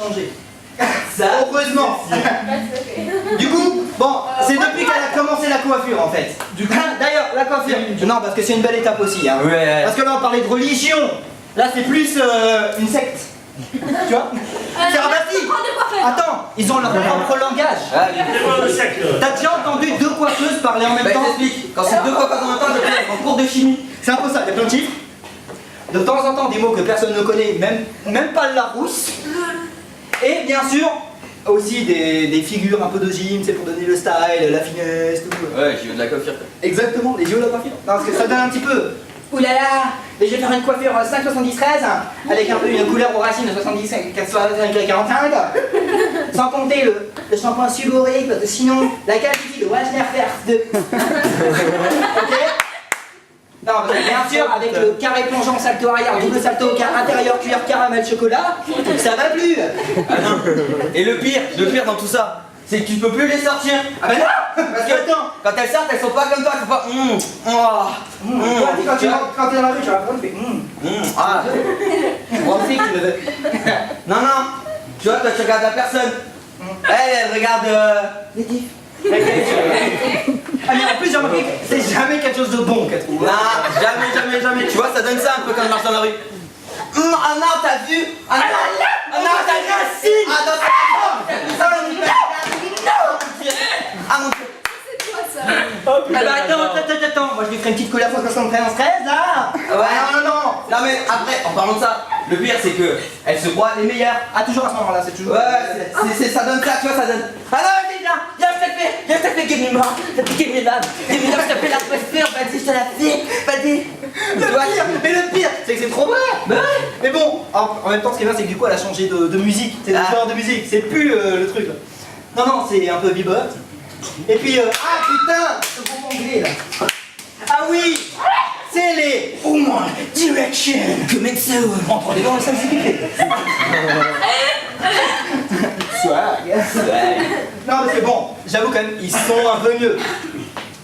changé. Ça, heureusement. Du coup, bon, c'est depuis qu'elle a commencé la coiffure en fait. D'ailleurs, la coiffure. Non, parce que c'est une belle étape aussi. Hein. Ouais. Parce que là, on parlait de religion. Là, c'est plus une secte. Tu vois? C'est Rabati. Attends, ils ont leur propre langage. T'as déjà entendu deux coiffeuses parler en même temps? Je t'explique. Quand c'est deux coiffeuses en même temps, je fais en cours de chimie. C'est un peu ça, il y a plein de chiffres. De temps en temps, des mots que personne ne connaît, même pas le Larousse. Et bien sûr, aussi des figures un peu de gym, c'est pour donner le style, la finesse, tout. Ouais, j'ai eu de la coiffure. Exactement, les yeux de la coiffure. Non, parce que ça donne un petit peu. Ouh là là, et je vais faire une coiffure 5,73 avec un peu une couleur aux racines de 45, sans compter le shampoing suborique, parce que sinon la qualité de Wagner First 2. Ok? Non, bien sûr, avec le carré plongeant salto arrière, double salto intérieur, cuir caramel chocolat, ça va plus. Ah non. Et le pire dans tout ça, c'est que tu peux plus les sortir. Ah bah non. Parce que quand elles sortent, elles sont pas comme toi, elles sont pas. Quand tu es dans la rue, tu vas prendre, tu fais Ah. Moi aussi, tu le veux. Non, tu vois, toi tu regardes la personne. Elle regarde les gifs. Ah mais en plus j'ai remarqué que c'est jamais quelque chose de bon qu'elle trouve. Non, jamais. Tu vois, ça donne ça un peu quand on marche dans la rue. Ah non, t'as vu? Ah non, t'as vu? Ah non, ah non. Ah bah attends, moi je lui ferai une petite couleur 73 là. Ouais, non. Non mais après, en parlant de ça, le pire c'est que elles se croient les meilleures. Ah toujours à ce moment-là, c'est toujours. Ouais, ça donne ça, tu vois, ça donne. Ah non, viens, je te fais, give me more, je te fais la coiffure, vas-y, je te la fais, vas-y. Mais le pire, c'est que c'est trop vrai. Mais bon, en même temps ce qui est bien c'est que du coup elle a changé de musique, c'est le genre de musique, c'est plus le truc là. Non, c'est un peu bebop. Et puis, ah putain, ce gros anglais là. Ah oui, c'est les One Direction. Comment ça? Entendez dans le salle sécurité. Swag. Non mais c'est bon, j'avoue quand même, ils sont un peu mieux.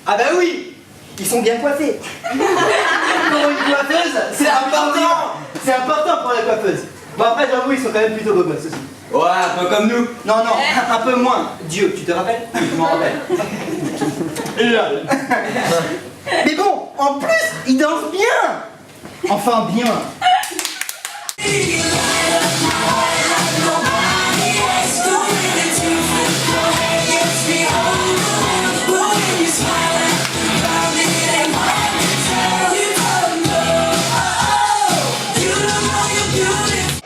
Ah bah oui, ils sont bien coiffés. Pour une coiffeuse, c'est important. C'est important pour la coiffeuse. Bon après j'avoue, ils sont quand même plutôt beaux gosses aussi. Ouais, un peu comme nous. Non, un peu moins. Dieu, tu te rappelles? Je m'en rappelle. Mais bon, en plus, ils dansent bien. Enfin bien.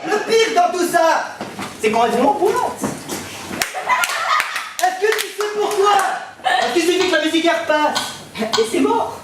Le pire dans tout ça, c'est quand elles vont en pointe. Est-ce que tu sais pourquoi? Parce qu'il suffit que la musique repasse et c'est mort.